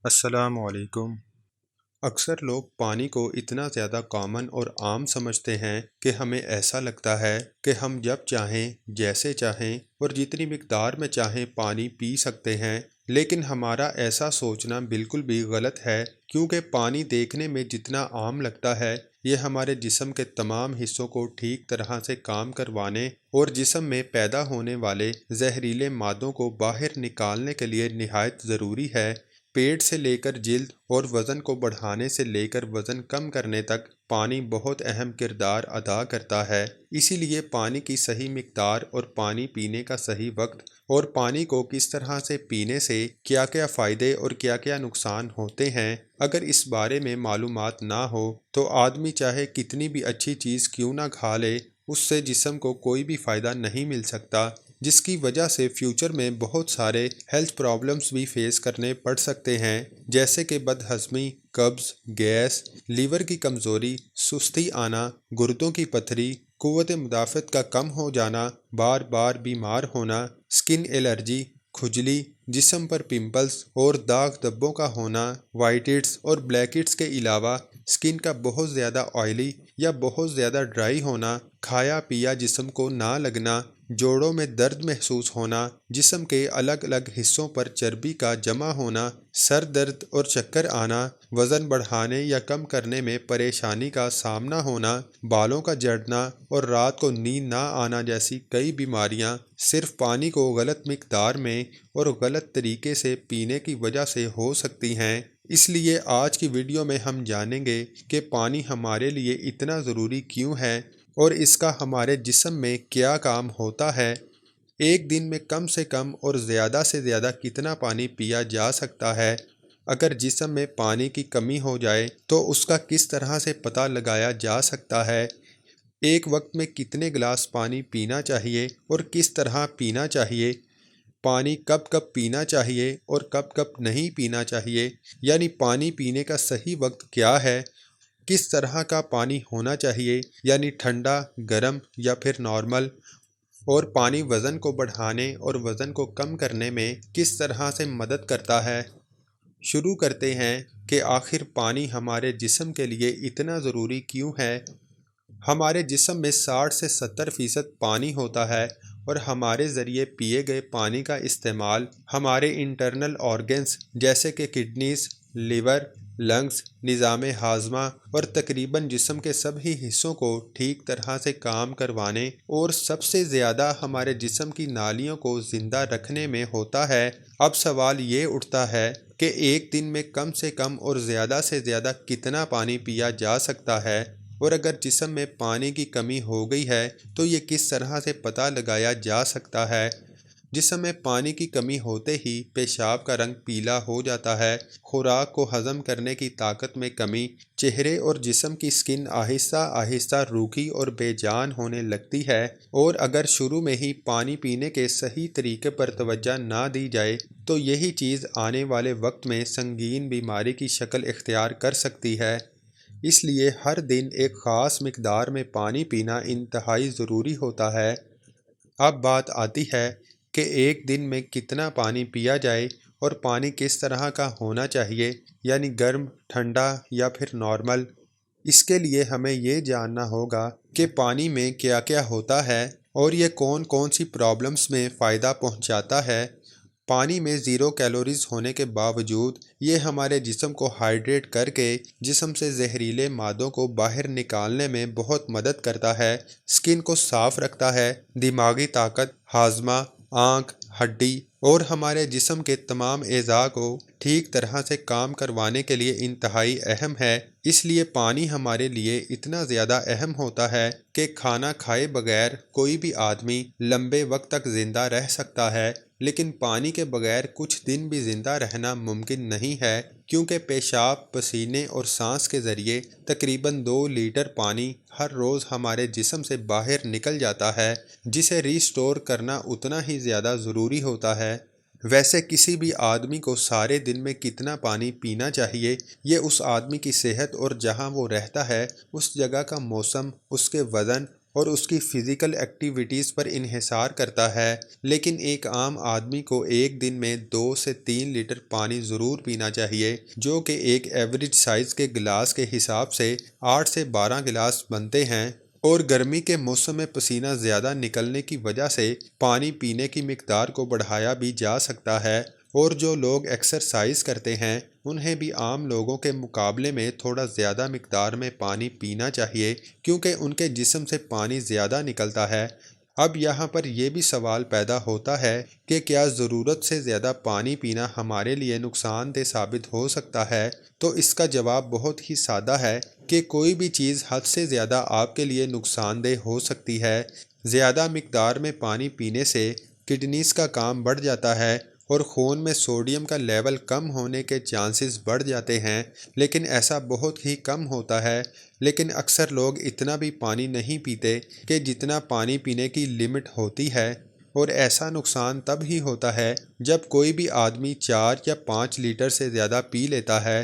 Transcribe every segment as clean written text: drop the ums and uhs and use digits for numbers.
السلام علیکم۔ اکثر لوگ پانی کو اتنا زیادہ کامن اور عام سمجھتے ہیں کہ ہمیں ایسا لگتا ہے کہ ہم جب چاہیں، جیسے چاہیں اور جتنی مقدار میں چاہیں پانی پی سکتے ہیں، لیکن ہمارا ایسا سوچنا بالکل بھی غلط ہے، کیونکہ پانی دیکھنے میں جتنا عام لگتا ہے، یہ ہمارے جسم کے تمام حصوں کو ٹھیک طرح سے کام کروانے اور جسم میں پیدا ہونے والے زہریلے مادوں کو باہر نکالنے کے لیے نہایت ضروری ہے۔ پیٹ سے لے کر جلد اور وزن کو بڑھانے سے لے کر وزن کم کرنے تک پانی بہت اہم کردار ادا کرتا ہے۔ اسی لیے پانی کی صحیح مقدار اور پانی پینے کا صحیح وقت اور پانی کو کس طرح سے پینے سے کیا کیا فائدے اور کیا کیا نقصان ہوتے ہیں، اگر اس بارے میں معلومات نہ ہو تو آدمی چاہے کتنی بھی اچھی چیز کیوں نہ کھا لے، اس سے جسم کو کوئی بھی فائدہ نہیں مل سکتا، جس کی وجہ سے فیوچر میں بہت سارے ہیلتھ پرابلمز بھی فیس کرنے پڑ سکتے ہیں، جیسے کہ بد ہضمی، قبض، گیس، لیور کی کمزوری، سستی آنا، گردوں کی پتھری، قوت مدافعت کا کم ہو جانا، بار بار بیمار ہونا، سکن الرجی، کھجلی، جسم پر پمپلز اور داغ دھبوں کا ہونا، وائٹڈز اور بلیکٹس کے علاوہ سکن کا بہت زیادہ آئلی یا بہت زیادہ ڈرائی ہونا، کھایا پیا جسم کو نہ لگنا، جوڑوں میں درد محسوس ہونا، جسم کے الگ الگ حصوں پر چربی کا جمع ہونا، سر درد اور چکر آنا، وزن بڑھانے یا کم کرنے میں پریشانی کا سامنا ہونا، بالوں کا جھڑنا اور رات کو نیند نہ آنا جیسی کئی بیماریاں صرف پانی کو غلط مقدار میں اور غلط طریقے سے پینے کی وجہ سے ہو سکتی ہیں۔ اس لیے آج کی ویڈیو میں ہم جانیں گے کہ پانی ہمارے لیے اتنا ضروری کیوں ہے اور اس کا ہمارے جسم میں کیا کام ہوتا ہے۔ ایک دن میں کم سے کم اور زیادہ سے زیادہ کتنا پانی پیا جا سکتا ہے۔ اگر جسم میں پانی کی کمی ہو جائے تو اس کا کس طرح سے پتہ لگایا جا سکتا ہے۔ ایک وقت میں کتنے گلاس پانی پینا چاہیے اور کس طرح پینا چاہیے۔ پانی کب کب پینا چاہیے اور کب کب نہیں پینا چاہیے، یعنی پانی پینے کا صحیح وقت کیا ہے۔ کس طرح کا پانی ہونا چاہیے، یعنی ٹھنڈا، گرم یا پھر نارمل، اور پانی وزن کو بڑھانے اور وزن کو کم کرنے میں کس طرح سے مدد کرتا ہے۔ شروع کرتے ہیں کہ آخر پانی ہمارے جسم کے لیے اتنا ضروری کیوں ہے۔ ہمارے جسم میں 60 سے 70% پانی ہوتا ہے اور ہمارے ذریعے پیے گئے پانی کا استعمال ہمارے انٹرنل آرگنز جیسے کہ کڈنیز، لیور، لنگز، نظام ہاضمہ اور تقریباً جسم کے سبھی حصوں کو ٹھیک طرح سے کام کروانے اور سب سے زیادہ ہمارے جسم کی نالیوں کو زندہ رکھنے میں ہوتا ہے۔ اب سوال یہ اٹھتا ہے کہ ایک دن میں کم سے کم اور زیادہ سے زیادہ کتنا پانی پیا جا سکتا ہے، اور اگر جسم میں پانی کی کمی ہو گئی ہے تو یہ کس طرح سے پتہ لگایا جا سکتا ہے۔ جسم میں پانی کی کمی ہوتے ہی پیشاب کا رنگ پیلا ہو جاتا ہے، خوراک کو ہضم کرنے کی طاقت میں کمی، چہرے اور جسم کی سکن آہستہ آہستہ روکھی اور بے جان ہونے لگتی ہے، اور اگر شروع میں ہی پانی پینے کے صحیح طریقے پر توجہ نہ دی جائے تو یہی چیز آنے والے وقت میں سنگین بیماری کی شکل اختیار کر سکتی ہے۔ اس لیے ہر دن ایک خاص مقدار میں پانی پینا انتہائی ضروری ہوتا ہے۔ اب بات آتی ہے کہ ایک دن میں کتنا پانی پیا جائے اور پانی کس طرح کا ہونا چاہیے، یعنی گرم، ٹھنڈا یا پھر نارمل۔ اس کے لیے ہمیں یہ جاننا ہوگا کہ پانی میں کیا کیا ہوتا ہے اور یہ کون کون سی پرابلمز میں فائدہ پہنچاتا ہے۔ پانی میں 0 کیلوریز ہونے کے باوجود یہ ہمارے جسم کو ہائیڈریٹ کر کے جسم سے زہریلے مادوں کو باہر نکالنے میں بہت مدد کرتا ہے، سکن کو صاف رکھتا ہے، دماغی طاقت، ہاضمہ، آنکھ، ہڈی اور ہمارے جسم کے تمام اعضاء کو ٹھیک طرح سے کام کروانے کے لیے انتہائی اہم ہے۔ اس لیے پانی ہمارے لیے اتنا زیادہ اہم ہوتا ہے کہ کھانا کھائے بغیر کوئی بھی آدمی لمبے وقت تک زندہ رہ سکتا ہے، لیکن پانی کے بغیر کچھ دن بھی زندہ رہنا ممکن نہیں ہے، کیونکہ پیشاب، پسینے اور سانس کے ذریعے تقریباً 2 لیٹر پانی ہر روز ہمارے جسم سے باہر نکل جاتا ہے، جسے ری اسٹور کرنا اتنا ہی زیادہ ضروری ہوتا ہے۔ ویسے کسی بھی آدمی کو سارے دن میں کتنا پانی پینا چاہیے، یہ اس آدمی کی صحت اور جہاں وہ رہتا ہے اس جگہ کا موسم، اس کے وزن اور اس کی فزیکل ایکٹیویٹیز پر انحصار کرتا ہے، لیکن ایک عام آدمی کو ایک دن میں 2 سے 3 لیٹر پانی ضرور پینا چاہیے، جو کہ ایک ایوریج سائز کے گلاس کے حساب سے 8 سے 12 گلاس بنتے ہیں۔ اور گرمی کے موسم میں پسینہ زیادہ نکلنے کی وجہ سے پانی پینے کی مقدار کو بڑھایا بھی جا سکتا ہے، اور جو لوگ ایکسرسائز کرتے ہیں انہیں بھی عام لوگوں کے مقابلے میں تھوڑا زیادہ مقدار میں پانی پینا چاہیے، کیونکہ ان کے جسم سے پانی زیادہ نکلتا ہے۔ اب یہاں پر یہ بھی سوال پیدا ہوتا ہے کہ کیا ضرورت سے زیادہ پانی پینا ہمارے لیے نقصان دہ ثابت ہو سکتا ہے؟ تو اس کا جواب بہت ہی سادہ ہے کہ کوئی بھی چیز حد سے زیادہ آپ کے لیے نقصان دہ ہو سکتی ہے۔ زیادہ مقدار میں پانی پینے سے کڈنیز کا کام بڑھ جاتا ہے اور خون میں سوڈیم کا لیول کم ہونے کے چانسز بڑھ جاتے ہیں، لیکن ایسا بہت ہی کم ہوتا ہے۔ لیکن اکثر لوگ اتنا بھی پانی نہیں پیتے کہ جتنا پانی پینے کی لمٹ ہوتی ہے، اور ایسا نقصان تب ہی ہوتا ہے جب کوئی بھی آدمی 4 یا 5 لیٹر سے زیادہ پی لیتا ہے۔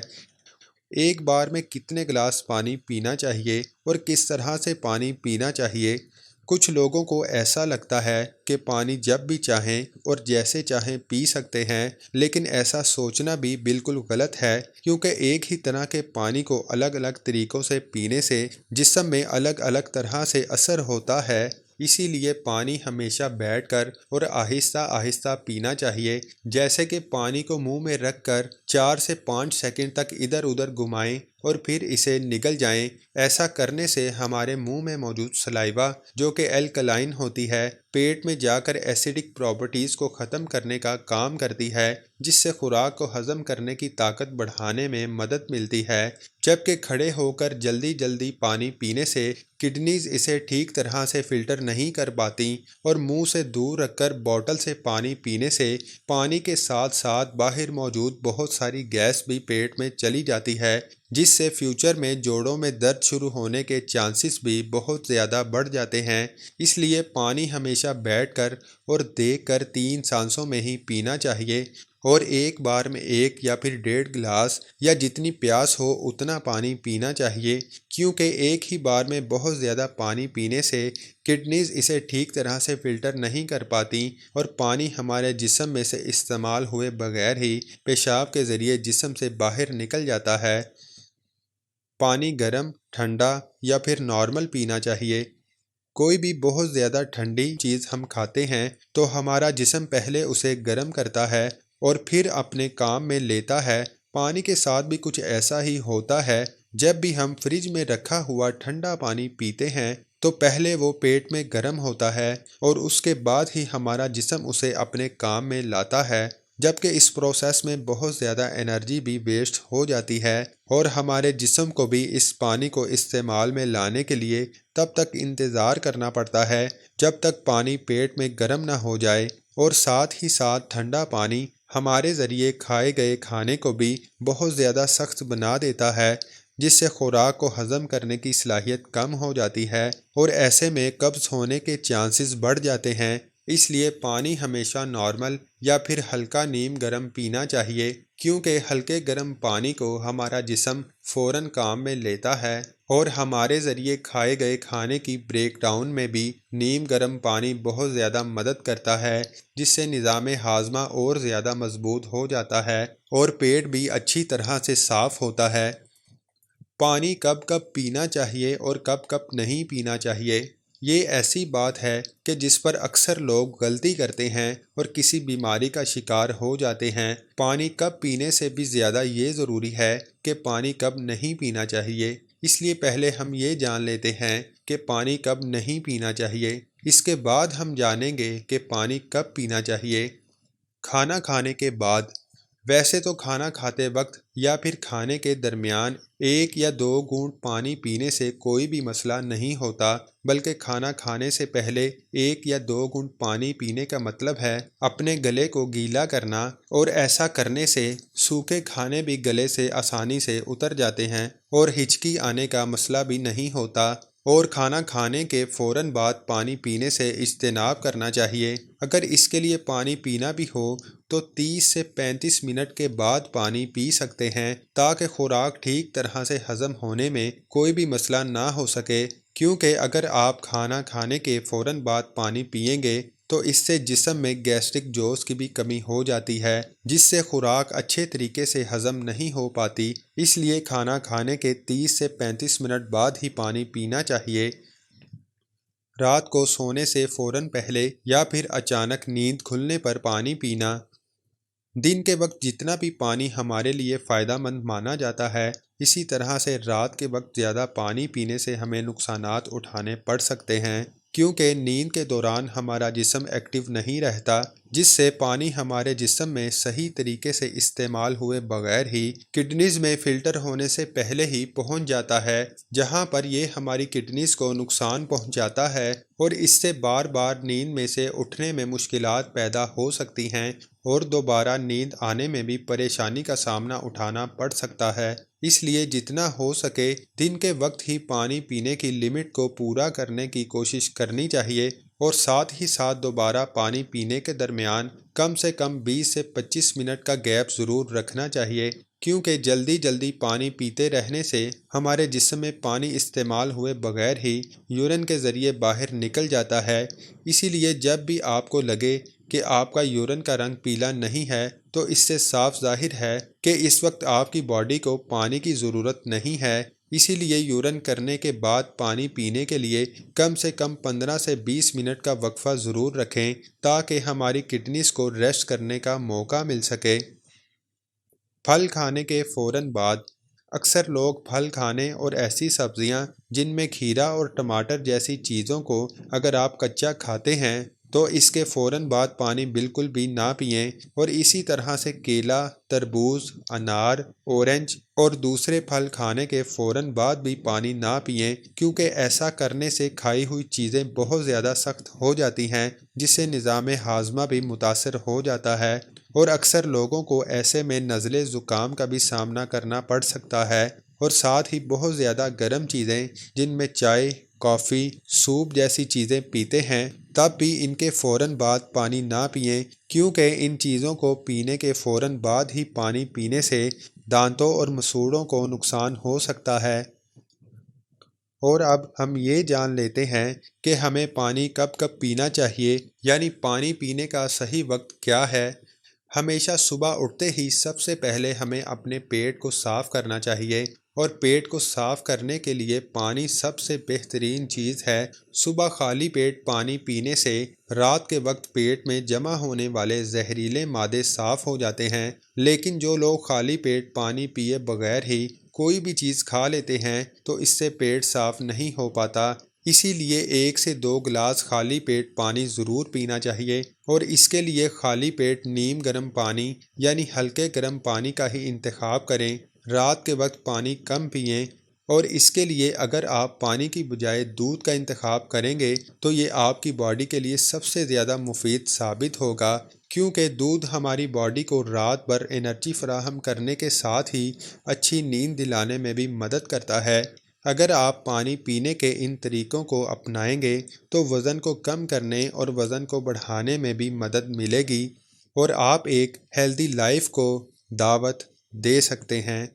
ایک بار میں کتنے گلاس پانی پینا چاہیے اور کس طرح سے پانی پینا چاہیے؟ کچھ لوگوں کو ایسا لگتا ہے کہ پانی جب بھی چاہیں اور جیسے چاہیں پی سکتے ہیں، لیکن ایسا سوچنا بھی بالکل غلط ہے، کیونکہ ایک ہی طرح کے پانی کو الگ الگ طریقوں سے پینے سے جسم میں الگ الگ طرح سے اثر ہوتا ہے۔ اسی لیے پانی ہمیشہ بیٹھ کر اور آہستہ آہستہ پینا چاہیے، جیسے کہ پانی کو منہ میں رکھ کر 4 سے 5 سیکنڈ تک ادھر ادھر گھمائیں اور پھر اسے نگل جائیں۔ ایسا کرنے سے ہمارے منہ میں موجود سلائیوا، جو کہ الکلائن ہوتی ہے، پیٹ میں جا کر ایسیڈک پراپرٹیز کو ختم کرنے کا کام کرتی ہے، جس سے خوراک کو ہضم کرنے کی طاقت بڑھانے میں مدد ملتی ہے، جبکہ کھڑے ہو کر جلدی جلدی پانی پینے سے کڈنیز اسے ٹھیک طرح سے فلٹر نہیں کر پاتی، اور منہ سے دور رکھ کر بوتل سے پانی پینے سے پانی کے ساتھ ساتھ باہر موجود بہت ساری گیس بھی پیٹ میں چلی جاتی ہے، جس سے فیوچر میں جوڑوں میں درد شروع ہونے کے چانسز بھی بہت زیادہ بڑھ جاتے ہیں۔ اس لیے پانی ہمیشہ بیٹھ کر اور دیکھ کر 3 سانسوں میں ہی پینا چاہیے، اور ایک بار میں 1 یا پھر 1.5 گلاس یا جتنی پیاس ہو اتنا پانی پینا چاہیے، کیونکہ ایک ہی بار میں بہت زیادہ پانی پینے سے کڈنیز اسے ٹھیک طرح سے فلٹر نہیں کر پاتی، اور پانی ہمارے جسم میں سے استعمال ہوئے بغیر ہی پیشاب کے ذریعے جسم سے باہر نکل جاتا ہے۔ پانی گرم، ٹھنڈا یا پھر نارمل پینا چاہیے۔ کوئی بھی بہت زیادہ ٹھنڈی چیز ہم کھاتے ہیں تو ہمارا جسم پہلے اسے گرم کرتا ہے اور پھر اپنے کام میں لیتا ہے۔ پانی کے ساتھ بھی کچھ ایسا ہی ہوتا ہے۔ جب بھی ہم فریج میں رکھا ہوا ٹھنڈا پانی پیتے ہیں تو پہلے وہ پیٹ میں گرم ہوتا ہے، اور اس کے بعد ہی ہمارا جسم اسے اپنے کام میں لاتا ہے، جبکہ اس پروسیس میں بہت زیادہ انرجی بھی ویسٹ ہو جاتی ہے، اور ہمارے جسم کو بھی اس پانی کو استعمال میں لانے کے لیے تب تک انتظار کرنا پڑتا ہے جب تک پانی پیٹ میں گرم نہ ہو جائے، اور ساتھ ہی ساتھ ٹھنڈا پانی ہمارے ذریعے کھائے گئے کھانے کو بھی بہت زیادہ سخت بنا دیتا ہے، جس سے خوراک کو ہضم کرنے کی صلاحیت کم ہو جاتی ہے، اور ایسے میں قبض ہونے کے چانسز بڑھ جاتے ہیں۔ اس لیے پانی ہمیشہ نارمل یا پھر ہلکا نیم گرم پینا چاہیے، کیونکہ ہلکے گرم پانی کو ہمارا جسم فوراً کام میں لیتا ہے، اور ہمارے ذریعے کھائے گئے کھانے کی بریک ڈاؤن میں بھی نیم گرم پانی بہت زیادہ مدد کرتا ہے، جس سے نظام ہاضمہ اور زیادہ مضبوط ہو جاتا ہے اور پیٹ بھی اچھی طرح سے صاف ہوتا ہے۔ پانی کب کب پینا چاہیے اور کب کب نہیں پینا چاہیے، یہ ایسی بات ہے کہ جس پر اکثر لوگ غلطی کرتے ہیں اور کسی بیماری کا شکار ہو جاتے ہیں۔ پانی کب پینے سے بھی زیادہ یہ ضروری ہے کہ پانی کب نہیں پینا چاہیے۔ اس لیے پہلے ہم یہ جان لیتے ہیں کہ پانی کب نہیں پینا چاہیے، اس کے بعد ہم جانیں گے کہ پانی کب پینا چاہیے۔ کھانا کھانے کے بعد، ویسے تو کھانا کھاتے وقت یا پھر کھانے کے درمیان 1 یا 2 گھونٹ پانی پینے سے کوئی بھی مسئلہ نہیں ہوتا، بلکہ کھانا کھانے سے پہلے 1 یا 2 گھونٹ پانی پینے کا مطلب ہے اپنے گلے کو گیلا کرنا، اور ایسا کرنے سے سوکھے کھانے بھی گلے سے آسانی سے اتر جاتے ہیں اور ہچکی آنے کا مسئلہ بھی نہیں ہوتا۔ اور کھانا کھانے کے فوراً بعد پانی پینے سے اجتناب کرنا چاہیے۔ اگر اس کے لیے پانی پینا بھی ہو تو 30 سے 35 منٹ کے بعد پانی پی سکتے ہیں، تاکہ خوراک ٹھیک طرح سے ہضم ہونے میں کوئی بھی مسئلہ نہ ہو سکے۔ کیونکہ اگر آپ کھانا کھانے کے فوراً بعد پانی پئیں گے تو اس سے جسم میں گیسٹرک جوش کی بھی کمی ہو جاتی ہے، جس سے خوراک اچھے طریقے سے ہضم نہیں ہو پاتی۔ اس لیے کھانا کھانے کے 30 سے 35 منٹ بعد ہی پانی پینا چاہیے۔ رات کو سونے سے فوراً پہلے یا پھر اچانک نیند کھلنے پر پانی پینا۔ دن کے وقت جتنا بھی پانی ہمارے لیے فائدہ مند مانا جاتا ہے، اسی طرح سے رات کے وقت زیادہ پانی پینے سے ہمیں نقصانات اٹھانے پڑ سکتے ہیں، کیونکہ نیند کے دوران ہمارا جسم ایکٹیو نہیں رہتا، جس سے پانی ہمارے جسم میں صحیح طریقے سے استعمال ہوئے بغیر ہی کڈنیز میں فلٹر ہونے سے پہلے ہی پہنچ جاتا ہے، جہاں پر یہ ہماری کڈنیز کو نقصان پہنچاتا ہے اور اس سے بار بار نیند میں سے اٹھنے میں مشکلات پیدا ہو سکتی ہیں اور دوبارہ نیند آنے میں بھی پریشانی کا سامنا اٹھانا پڑ سکتا ہے۔ اس لیے جتنا ہو سکے دن کے وقت ہی پانی پینے کی لمٹ کو پورا کرنے کی کوشش کرنی چاہیے، اور ساتھ ہی ساتھ دوبارہ پانی پینے کے درمیان کم سے کم 20 سے 25 منٹ کا گیپ ضرور رکھنا چاہیے، کیونکہ جلدی جلدی پانی پیتے رہنے سے ہمارے جسم میں پانی استعمال ہوئے بغیر ہی یورین کے ذریعے باہر نکل جاتا ہے۔ اسی لیے جب بھی آپ کو لگے کہ آپ کا یورین کا رنگ پیلا نہیں ہے تو اس سے صاف ظاہر ہے کہ اس وقت آپ کی باڈی کو پانی کی ضرورت نہیں ہے۔ اسی لیے یورین کرنے کے بعد پانی پینے کے لیے کم سے کم 15 سے 20 منٹ کا وقفہ ضرور رکھیں، تاکہ ہماری کڈنیز کو ریسٹ کرنے کا موقع مل سکے۔ پھل کھانے کے فوراً بعد اکثر لوگ پھل کھانے اور ایسی سبزیاں جن میں کھیرا اور ٹماٹر جیسی چیزوں کو اگر آپ کچا کھاتے ہیں تو اس کے فوراً بعد پانی بالکل بھی نہ پئیں، اور اسی طرح سے کیلا، تربوز، انار، اورنج اور دوسرے پھل کھانے کے فوراً بعد بھی پانی نہ پئیں، کیونکہ ایسا کرنے سے کھائی ہوئی چیزیں بہت زیادہ سخت ہو جاتی ہیں، جس سے نظام ہاضمہ بھی متاثر ہو جاتا ہے، اور اکثر لوگوں کو ایسے میں نزلے زکام کا بھی سامنا کرنا پڑ سکتا ہے۔ اور ساتھ ہی بہت زیادہ گرم چیزیں جن میں چائے، کافی، سوپ جیسی چیزیں پیتے ہیں، تب بھی ان کے فوراً بعد پانی نہ پئیں، کیونکہ ان چیزوں کو پینے کے فوراً بعد ہی پانی پینے سے دانتوں اور مسوڑھوں کو نقصان ہو سکتا ہے۔ اور اب ہم یہ جان لیتے ہیں کہ ہمیں پانی کب کب پینا چاہیے، یعنی پانی پینے کا صحیح وقت کیا ہے۔ ہمیشہ صبح اٹھتے ہی سب سے پہلے ہمیں اپنے پیٹ کو صاف کرنا چاہیے، اور پیٹ کو صاف کرنے کے لیے پانی سب سے بہترین چیز ہے۔ صبح خالی پیٹ پانی پینے سے رات کے وقت پیٹ میں جمع ہونے والے زہریلے مادے صاف ہو جاتے ہیں، لیکن جو لوگ خالی پیٹ پانی پیے بغیر ہی کوئی بھی چیز کھا لیتے ہیں تو اس سے پیٹ صاف نہیں ہو پاتا۔ اسی لیے 1 سے 2 گلاس خالی پیٹ پانی ضرور پینا چاہیے، اور اس کے لیے خالی پیٹ نیم گرم پانی یعنی ہلکے گرم پانی کا ہی انتخاب کریں۔ رات کے وقت پانی کم پئیں، اور اس کے لیے اگر آپ پانی کی بجائے دودھ کا انتخاب کریں گے تو یہ آپ کی باڈی کے لیے سب سے زیادہ مفید ثابت ہوگا، کیونکہ دودھ ہماری باڈی کو رات بھر انرجی فراہم کرنے کے ساتھ ہی اچھی نیند دلانے میں بھی مدد کرتا ہے۔ اگر آپ پانی پینے کے ان طریقوں کو اپنائیں گے تو وزن کو کم کرنے اور وزن کو بڑھانے میں بھی مدد ملے گی، اور آپ ایک ہیلدی لائف کو دعوت دے سکتے ہیں۔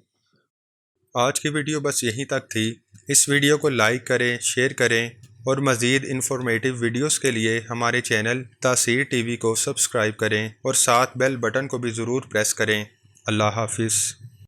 آج کی ویڈیو بس یہیں تک تھی۔ اس ویڈیو کو لائک کریں، شیئر کریں، اور مزید انفارمیٹیو ویڈیوز کے لیے ہمارے چینل تاثیر ٹی وی کو سبسکرائب کریں، اور ساتھ بیل بٹن کو بھی ضرور پریس کریں۔ اللہ حافظ۔